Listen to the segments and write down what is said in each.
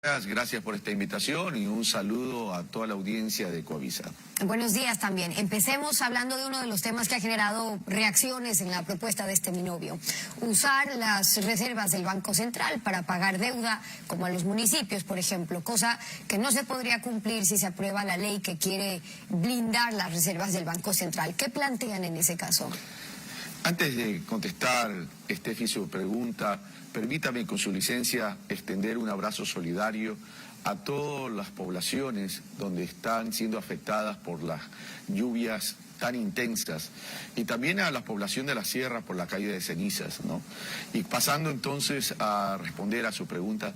Gracias por esta invitación y un saludo a toda la audiencia de Coavisa. Buenos días también. Empecemos hablando de uno de los temas que ha generado reacciones en la propuesta de este binomio. Usar las reservas del Banco Central para pagar deuda, como a los municipios, por ejemplo, cosa que no se podría cumplir si se aprueba la ley que quiere blindar las reservas del Banco Central. ¿Qué plantean en ese caso? Antes de contestar, Steffi, su pregunta, permítame con su licencia extender un abrazo solidario a todas las poblaciones donde están siendo afectadas por las lluvias tan intensas y también a la población de la sierra por la caída de cenizas, ¿no? Y pasando entonces a responder a su pregunta,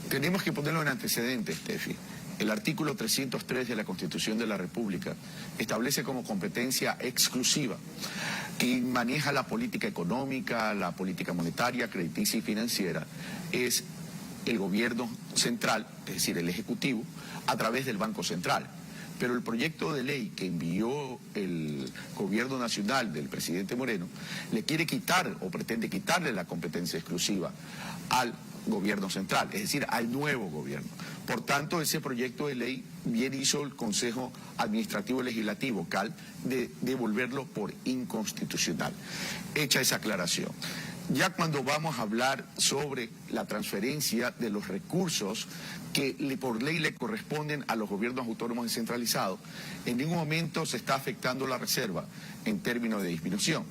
tenemos que ponerlo en antecedentes, Steffi. El artículo 303 de la Constitución de la República establece como competencia exclusiva quien maneja la política económica, la política monetaria, crediticia y financiera es el gobierno central, es decir, el Ejecutivo, a través del Banco Central. Pero el proyecto de ley que envió el gobierno nacional del presidente Moreno le quiere quitar o pretende quitarle la competencia exclusiva al gobierno central, es decir, al nuevo gobierno. Por tanto, ese proyecto de ley bien hizo el Consejo Administrativo Legislativo, CAL, de devolverlo por inconstitucional. Hecha esa aclaración. Ya cuando vamos a hablar sobre la transferencia de los recursos que por ley le corresponden a los gobiernos autónomos descentralizados, en ningún momento se está afectando la reserva en términos de disminución.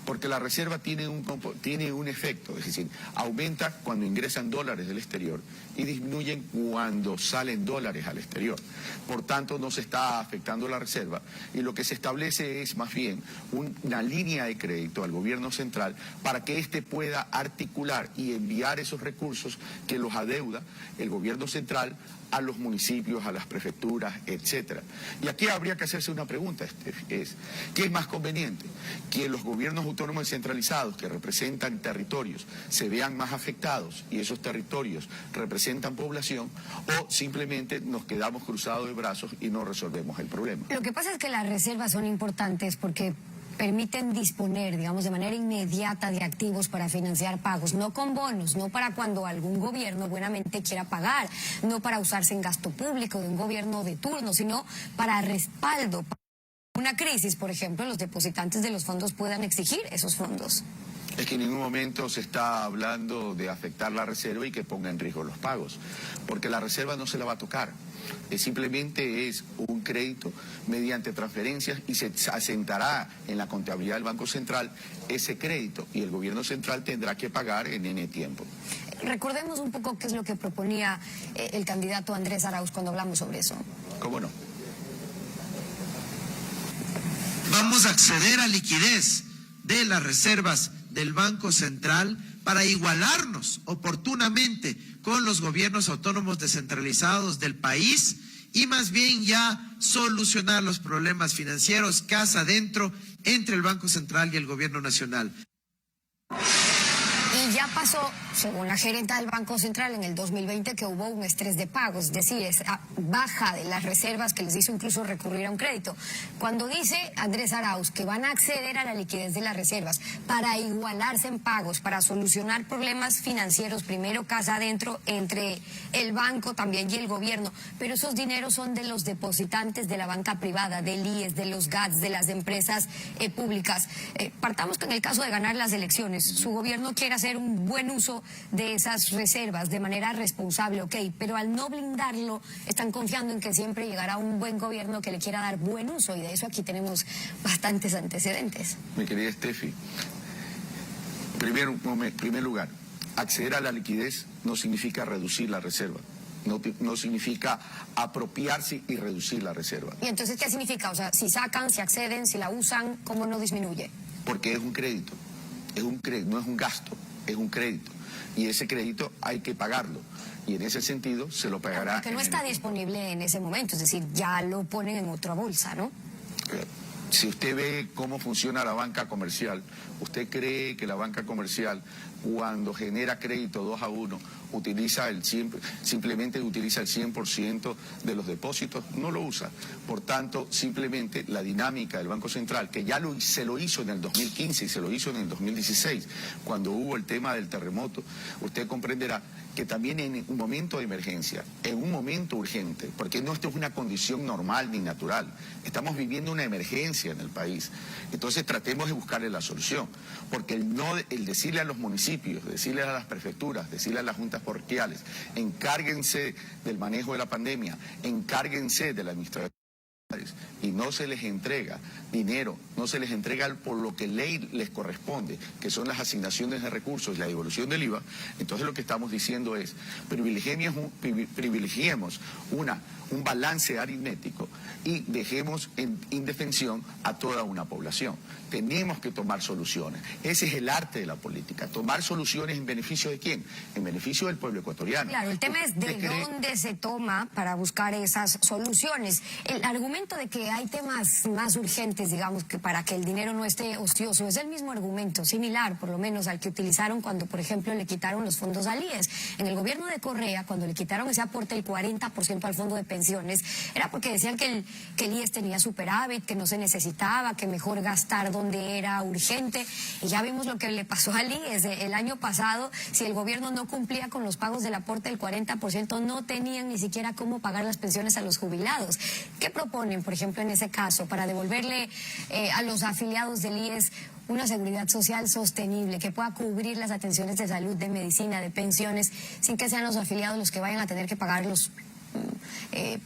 Porque la reserva tiene un efecto, es decir, aumenta cuando ingresan dólares del exterior y disminuyen cuando salen dólares al exterior. Por tanto, no se está afectando la reserva y lo que se establece es más bien una línea de crédito al gobierno central para que éste pueda articular y enviar esos recursos que los adeuda el gobierno central a los municipios, a las prefecturas, etcétera. Y aquí habría que hacerse una pregunta, ¿qué es más conveniente? ¿Que los gobiernos autónomos descentralizados que representan territorios se vean más afectados y esos territorios representan población o simplemente nos quedamos cruzados de brazos y no resolvemos el problema? Lo que pasa es que las reservas son importantes porque permiten disponer, digamos, de manera inmediata de activos para financiar pagos, no con bonos, no para cuando algún gobierno buenamente quiera pagar, no para usarse en gasto público de un gobierno de turno, sino para respaldo. Una crisis, por ejemplo, los depositantes de los fondos puedan exigir esos fondos. Es que en ningún momento se está hablando de afectar la reserva y que ponga en riesgo los pagos, porque la reserva no se la va a tocar. Simplemente es un crédito mediante transferencias y se asentará en la contabilidad del Banco Central ese crédito y el gobierno central tendrá que pagar en N tiempo. Recordemos un poco qué es lo que proponía el candidato Andrés Arauz cuando hablamos sobre eso. ¿Cómo no? Vamos a acceder a liquidez de las reservas del Banco Central para igualarnos oportunamente con los gobiernos autónomos descentralizados del país y más bien ya solucionar los problemas financieros casa adentro entre el Banco Central y el gobierno nacional. Y ya pasó, según la gerenta del Banco Central en el 2020, que hubo un estrés de pagos, es decir, esa baja de las reservas que les hizo incluso recurrir a un crédito. Cuando dice Andrés Arauz que van a acceder a la liquidez de las reservas para igualarse en pagos, para solucionar problemas financieros, primero casa adentro entre el banco también y el gobierno, pero esos dineros son de los depositantes de la banca privada, del IES, de los GATS, de las empresas públicas. Partamos que en el caso de ganar las elecciones, su gobierno quiere hacer un buen uso de esas reservas de manera responsable, ok, pero al no blindarlo están confiando en que siempre llegará un buen gobierno que le quiera dar buen uso y de eso aquí tenemos bastantes antecedentes. Mi querida Steffi, primer lugar, acceder a la liquidez no significa reducir la reserva. No significa apropiarse y reducir la reserva. ¿Y entonces qué significa? O sea, si sacan, si acceden, si la usan, ¿cómo no disminuye? Porque es un crédito, no es un gasto, es un crédito. Y ese crédito hay que pagarlo. Y en ese sentido se lo pagará. Porque no está disponible en ese momento, es decir, ya lo ponen en otra bolsa, ¿no? Si usted ve cómo funciona la banca comercial, ¿usted cree que la banca comercial, cuando genera crédito 2 a 1, simplemente utiliza el 100% de los depósitos, no lo usa. Por tanto, simplemente la dinámica del Banco Central, que ya se lo hizo en el 2015 y se lo hizo en el 2016, cuando hubo el tema del terremoto, usted comprenderá que también en un momento de emergencia, en un momento urgente, porque no esto es una condición normal ni natural, estamos viviendo una emergencia en el país, entonces tratemos de buscarle la solución, porque el decirle a los municipios, decirle a las prefecturas, decirle a las juntas parroquiales, encárguense del manejo de la pandemia, encárguense de la administración, y no se les entrega dinero, no se les entrega por lo que ley les corresponde, que son las asignaciones de recursos y la devolución del IVA, entonces lo que estamos diciendo es, privilegiemos un balance aritmético y dejemos en indefensión a toda una población. Tenemos que tomar soluciones. Ese es el arte de la política, tomar soluciones en beneficio de quién, en beneficio del pueblo ecuatoriano. Claro, el tema es de dónde se toma para buscar esas soluciones. El argumento de que hay temas más urgentes, digamos, que para que el dinero no esté ocioso, es el mismo argumento, similar por lo menos al que utilizaron cuando, por ejemplo, le quitaron los fondos al IES. En el gobierno de Correa, cuando le quitaron ese aporte del 40% al fondo de pensiones, era porque decían que el IES tenía superávit, que no se necesitaba, que mejor gastar donde era urgente, y ya vimos lo que le pasó al IES. El año pasado, si el gobierno no cumplía con los pagos del aporte del 40%, no tenían ni siquiera cómo pagar las pensiones a los jubilados. ¿Qué proponen, por ejemplo, en ese caso, para devolverle a los afiliados del IES una seguridad social sostenible, que pueda cubrir las atenciones de salud, de medicina, de pensiones, sin que sean los afiliados los que vayan a tener que pagar los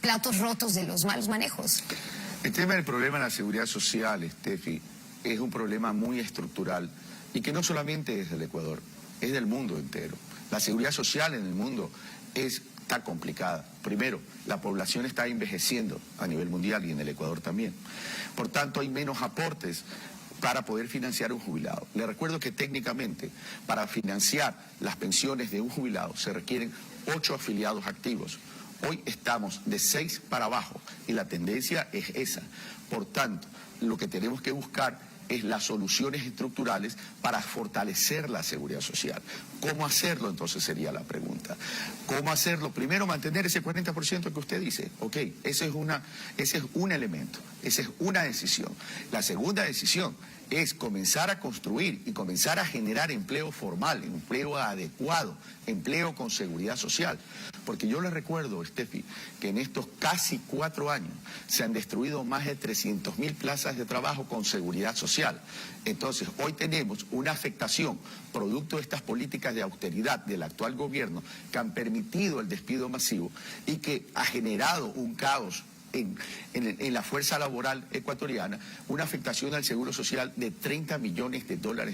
platos rotos de los malos manejos? El tema del problema de la seguridad social, Steffi, es un problema muy estructural y que no solamente es del Ecuador, es del mundo entero. La seguridad social en el mundo está complicada. Primero, la población está envejeciendo a nivel mundial y en el Ecuador también. Por tanto, hay menos aportes para poder financiar un jubilado. Le recuerdo que técnicamente, para financiar las pensiones de un jubilado, se requieren 8 afiliados activos. Hoy estamos de 6 para abajo y la tendencia es esa. Por tanto, lo que tenemos que buscar es las soluciones estructurales para fortalecer la seguridad social. ¿Cómo hacerlo? Entonces sería la pregunta. ¿Cómo hacerlo? Primero, mantener ese 40% que usted dice. Ok, ese es un elemento, esa es una decisión. La segunda decisión es comenzar a construir y comenzar a generar empleo formal, empleo adecuado, empleo con seguridad social. Porque yo le recuerdo, Steffi, que en estos casi 4 años se han destruido más de 300.000 plazas de trabajo con seguridad social. Entonces, hoy tenemos una afectación producto de estas políticas de austeridad del actual gobierno que han permitido el despido masivo y que ha generado un caos en la fuerza laboral ecuatoriana, una afectación al seguro social de $30 millones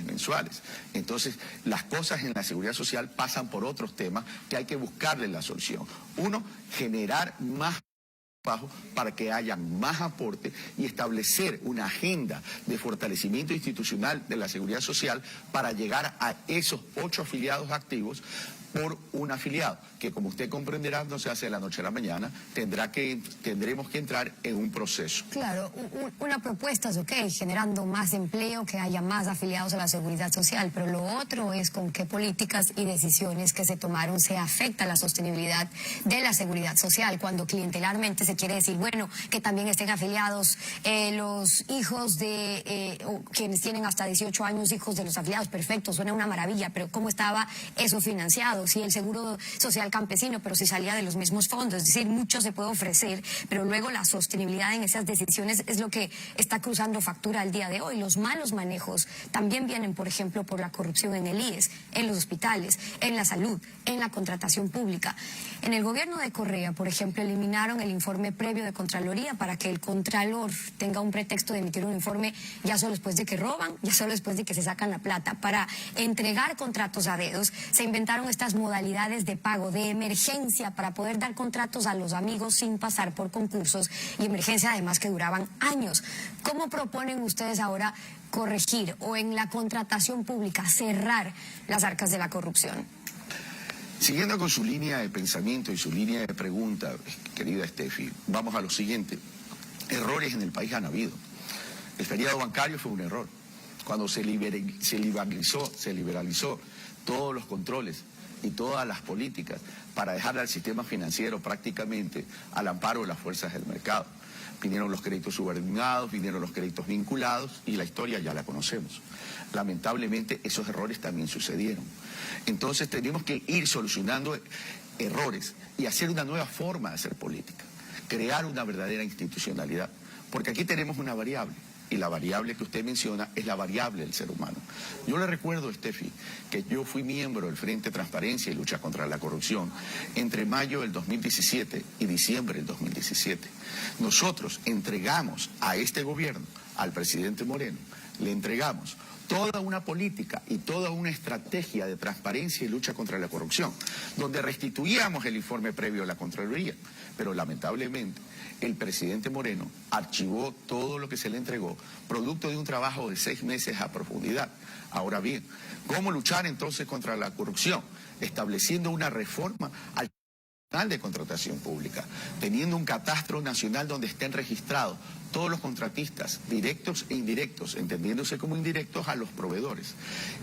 mensuales. Entonces, las cosas en la seguridad social pasan por otros temas que hay que buscarle la solución. Uno, generar más trabajo para que haya más aporte y establecer una agenda de fortalecimiento institucional de la seguridad social para llegar a esos 8 afiliados activos por un afiliado, que como usted comprenderá no se hace de la noche a la mañana, tendremos que entrar en un proceso. Claro, una propuesta es ok, generando más empleo, que haya más afiliados a la seguridad social, pero lo otro es con qué políticas y decisiones que se tomaron se afecta la sostenibilidad de la seguridad social, cuando clientelarmente se quiere decir, bueno, que también estén afiliados los hijos de quienes tienen hasta 18 años, hijos de los afiliados, perfecto, suena una maravilla, pero ¿cómo estaba eso financiado? Sí, el seguro social campesino, pero si salía de los mismos fondos, es decir, mucho se puede ofrecer, pero luego la sostenibilidad en esas decisiones es lo que está cruzando factura al día de hoy. Los malos manejos también vienen, por ejemplo, por la corrupción en el IES, en los hospitales, en la salud, en la contratación pública. En el gobierno de Correa, por ejemplo, eliminaron el informe previo de Contraloría para que el Contralor tenga un pretexto de emitir un informe ya solo después de que roban, ya solo después de que se sacan la plata. Para entregar contratos a dedos, se inventaron estas modalidades de pago de emergencia para poder dar contratos a los amigos sin pasar por concursos, y emergencia además que duraban años. ¿Cómo proponen ustedes ahora corregir o en la contratación pública cerrar las arcas de la corrupción? Siguiendo con su línea de pensamiento y su línea de pregunta, querida Steffi, vamos a lo siguiente. Errores en el país han habido. El feriado bancario fue un error. Cuando se liberalizó todos los controles y todas las políticas para dejar al sistema financiero prácticamente al amparo de las fuerzas del mercado. Vinieron los créditos subordinados, vinieron los créditos vinculados y la historia ya la conocemos. Lamentablemente esos errores también sucedieron. Entonces tenemos que ir solucionando errores y hacer una nueva forma de hacer política, crear una verdadera institucionalidad, porque aquí tenemos una variable. Y la variable que usted menciona es la variable del ser humano. Yo le recuerdo, Steffi, que yo fui miembro del Frente Transparencia y Lucha contra la Corrupción entre mayo del 2017 y diciembre del 2017. Nosotros entregamos a este gobierno, al presidente Moreno, le entregamos toda una política y toda una estrategia de transparencia y lucha contra la corrupción, donde restituíamos el informe previo a la Contraloría, pero lamentablemente el presidente Moreno archivó todo lo que se le entregó, producto de un trabajo de 6 meses a profundidad. Ahora bien, ¿cómo luchar entonces contra la corrupción? Estableciendo una reforma al Tribunal de Contratación Pública, teniendo un catastro nacional donde estén registrados todos los contratistas, directos e indirectos, entendiéndose como indirectos a los proveedores,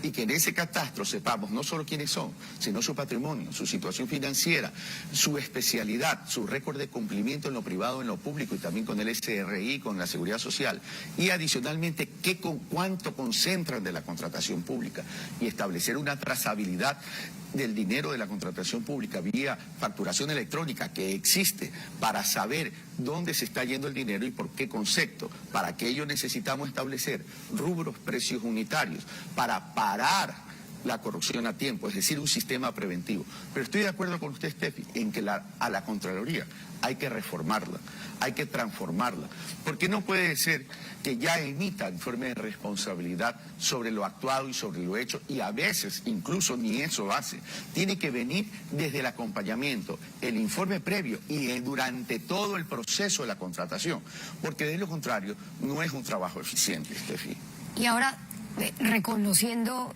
y que en ese catastro sepamos no solo quiénes son, sino su patrimonio, su situación financiera, su especialidad, su récord de cumplimiento en lo privado, en lo público y también con el SRI, con la Seguridad Social, y adicionalmente cuánto concentran de la contratación pública y establecer una trazabilidad del dinero de la contratación pública vía facturación electrónica que existe para saber dónde se está yendo el dinero y por qué concepto. Para aquello necesitamos establecer rubros, precios unitarios, para parar la corrupción a tiempo, es decir, un sistema preventivo. Pero estoy de acuerdo con usted, Steffi, en que a la Contraloría hay que reformarla, hay que transformarla, porque no puede ser que ya emita informe de responsabilidad sobre lo actuado y sobre lo hecho, y a veces incluso ni eso hace. Tiene que venir desde el acompañamiento, el informe previo y durante todo el proceso de la contratación, porque de lo contrario no es un trabajo eficiente, Steffi. Y ahora, reconociendo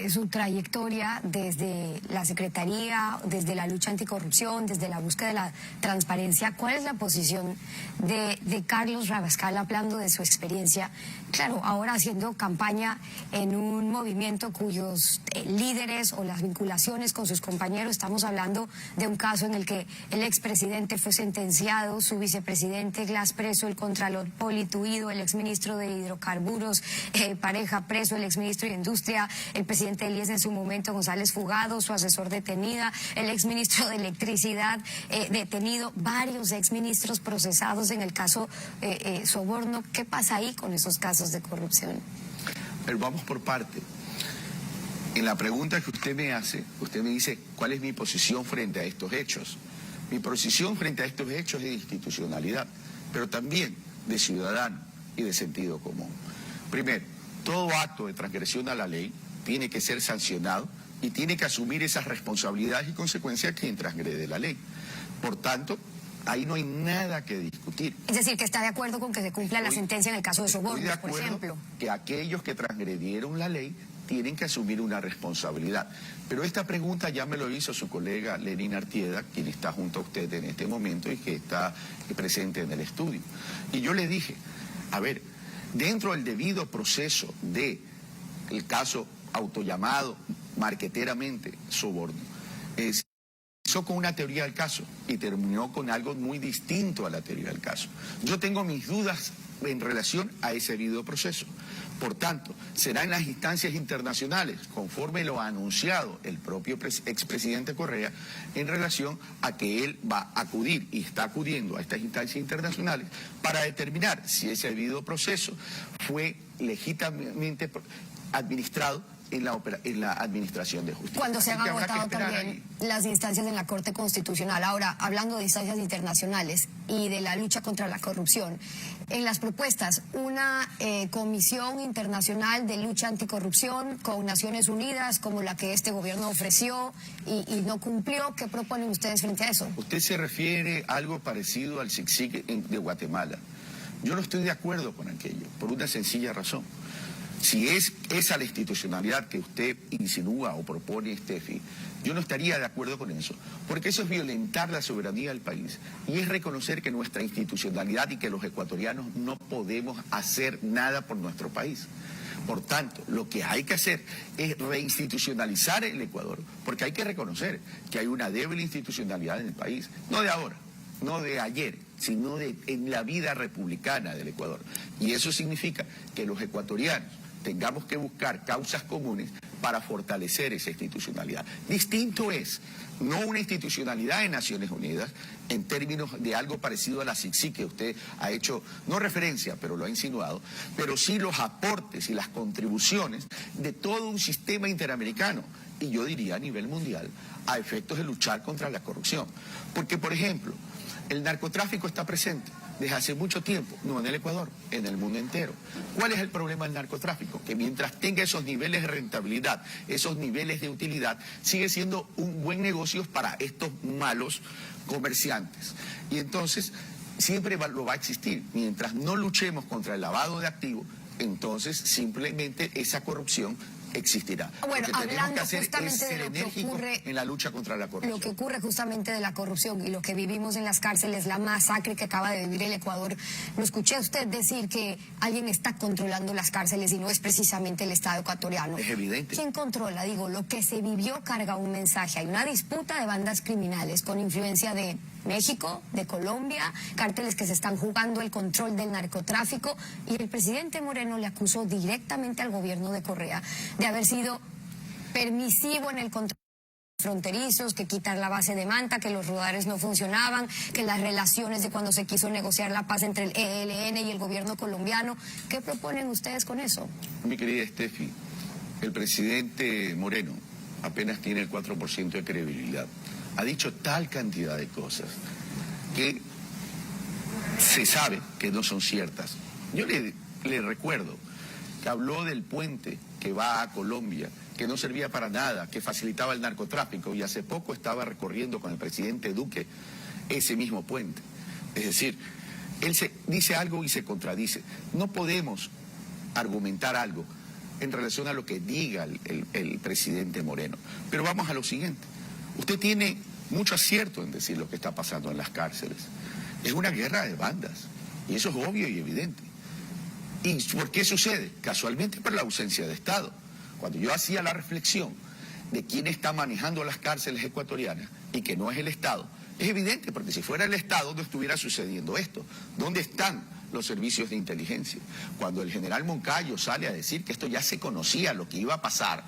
su trayectoria desde la Secretaría, desde la lucha anticorrupción, desde la búsqueda de la transparencia, ¿cuál es la posición de Carlos Rabascal hablando de su experiencia? Claro, ahora haciendo campaña en un movimiento cuyos líderes o las vinculaciones con sus compañeros, estamos hablando de un caso en el que el expresidente fue sentenciado, su vicepresidente Glass preso, el contralor Poli Tuido, el exministro de Hidrocarburos Pareja preso, el exministro de Industria, el presidente del IES en su momento, González Fugado, su asesor detenida, el exministro de Electricidad detenido, varios exministros procesados en el caso Soborno. ¿Qué pasa ahí con esos casos de corrupción? Pero vamos por parte. En la pregunta que usted me hace, usted me dice, ¿cuál es mi posición frente a estos hechos? Mi posición frente a estos hechos es de institucionalidad, pero también de ciudadano y de sentido común. Primero, todo acto de transgresión a la ley tiene que ser sancionado y tiene que asumir esas responsabilidades y consecuencias quien transgrede la ley. Por tanto, ahí no hay nada que discutir. Es decir, que está de acuerdo con que se cumpla la sentencia en el caso de Soborno, por ejemplo. Que aquellos que transgredieron la ley tienen que asumir una responsabilidad. Pero esta pregunta ya me lo hizo su colega Lenin Artieda, quien está junto a usted en este momento y que está presente en el estudio. Y yo le dije, a ver, dentro del debido proceso del caso autollamado marqueteramente Soborno, empezó con una teoría del caso y terminó con algo muy distinto a la teoría del caso. Yo tengo mis dudas en relación a ese debido proceso. Por tanto, será en las instancias internacionales, conforme lo ha anunciado el propio expresidente Correa, en relación a que él va a acudir y está acudiendo a estas instancias internacionales para determinar si ese debido proceso fue legítimamente administrado en la administración de justicia. Cuando se han agotado también las instancias en la Corte Constitucional. Ahora, hablando de instancias internacionales y de la lucha contra la corrupción, en las propuestas, una comisión internacional de lucha anticorrupción con Naciones Unidas, como la que este gobierno ofreció y no cumplió, ¿qué proponen ustedes frente a eso? Usted se refiere a algo parecido al CICIG de Guatemala. Yo no estoy de acuerdo con aquello, por una sencilla razón. Si es esa la institucionalidad que usted insinúa o propone, Steffi, yo no estaría de acuerdo con eso, porque eso es violentar la soberanía del país y es reconocer que nuestra institucionalidad y que los ecuatorianos no podemos hacer nada por nuestro país. Por tanto, lo que hay que hacer es reinstitucionalizar el Ecuador, porque hay que reconocer que hay una débil institucionalidad en el país, no de ahora, no de ayer, sino en la vida republicana del Ecuador. Y eso significa que los ecuatorianos tengamos que buscar causas comunes para fortalecer esa institucionalidad. Distinto es no una institucionalidad en Naciones Unidas en términos de algo parecido a la CICSI, que usted ha hecho, no referencia, pero lo ha insinuado, pero sí los aportes y las contribuciones de todo un sistema interamericano, y yo diría a nivel mundial, a efectos de luchar contra la corrupción. Porque, por ejemplo, el narcotráfico está presente desde hace mucho tiempo, no en el Ecuador, en el mundo entero. ¿Cuál es el problema del narcotráfico? Que mientras tenga esos niveles de rentabilidad, esos niveles de utilidad, sigue siendo un buen negocio para estos malos comerciantes. Y entonces siempre lo va a existir. Mientras no luchemos contra el lavado de activos, entonces simplemente esa corrupción existirá. Bueno, lo que tenemos que hacer justamente es ser de lo que enérgicos ocurre, en la lucha contra la corrupción. Lo que ocurre justamente de la corrupción y lo que vivimos en las cárceles, la masacre que acaba de vivir el Ecuador. Lo escuché a usted decir que alguien está controlando las cárceles y no es precisamente el Estado ecuatoriano. Es evidente. ¿Quién controla? Digo, lo que se vivió carga un mensaje. Hay una disputa de bandas criminales con influencia de México, de Colombia, cárteles que se están jugando el control del narcotráfico, y el presidente Moreno le acusó directamente al gobierno de Correa de haber sido permisivo en el control fronterizos, que quitar la base de Manta, que los radares no funcionaban, que las relaciones de cuando se quiso negociar la paz entre el ELN y el gobierno colombiano. ¿Qué proponen ustedes con eso? Mi querida Steffi, el presidente Moreno apenas tiene el 4% de credibilidad. Ha dicho tal cantidad de cosas que se sabe que no son ciertas. Yo le recuerdo que habló del puente que va a Colombia, que no servía para nada, que facilitaba el narcotráfico, y hace poco estaba recorriendo con el presidente Duque ese mismo puente. Es decir, él dice algo y se contradice. No podemos argumentar algo en relación a lo que diga el presidente Moreno. Pero vamos a lo siguiente. Usted tiene mucho acierto en decir lo que está pasando en las cárceles. Es una guerra de bandas, y eso es obvio y evidente. ¿Y por qué sucede? Casualmente por la ausencia de Estado. Cuando yo hacía la reflexión de quién está manejando las cárceles ecuatorianas y que no es el Estado, es evidente, porque si fuera el Estado no estuviera sucediendo esto. ¿Dónde están los servicios de inteligencia? Cuando el general Moncayo sale a decir que esto ya se conocía, lo que iba a pasar,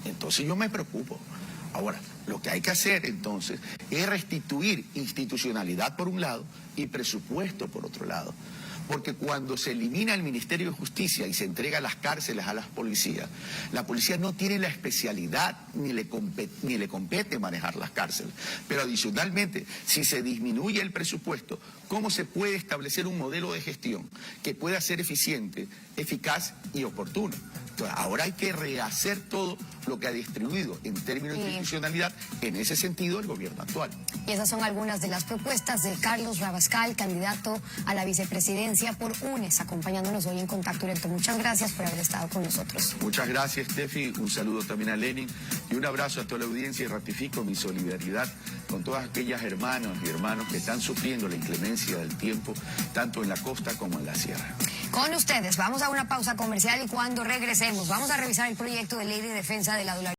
entonces yo me preocupo. Ahora, lo que hay que hacer entonces es restituir institucionalidad por un lado y presupuesto por otro lado. Porque cuando se elimina el Ministerio de Justicia y se entrega las cárceles a las policías, la policía no tiene la especialidad ni le compete manejar las cárceles. Pero adicionalmente, si se disminuye el presupuesto, ¿cómo se puede establecer un modelo de gestión que pueda ser eficiente, eficaz y oportuno? Entonces, ahora hay que rehacer todo lo que ha distribuido en términos de institucionalidad, en ese sentido, el gobierno actual. Y esas son algunas de las propuestas de Carlos Rabascal, candidato a la vicepresidencia por UNES, acompañándonos hoy en Contacto Directo. Muchas gracias por haber estado con nosotros. Muchas gracias, Steffi. Un saludo también a Lenin y un abrazo a toda la audiencia, y ratifico mi solidaridad con todas aquellas hermanas y hermanos que están sufriendo la inclemencia del tiempo, tanto en la costa como en la sierra. Con ustedes, vamos a una pausa comercial, y cuando regresemos vamos a revisar el proyecto de ley de defensa de la dolaridad.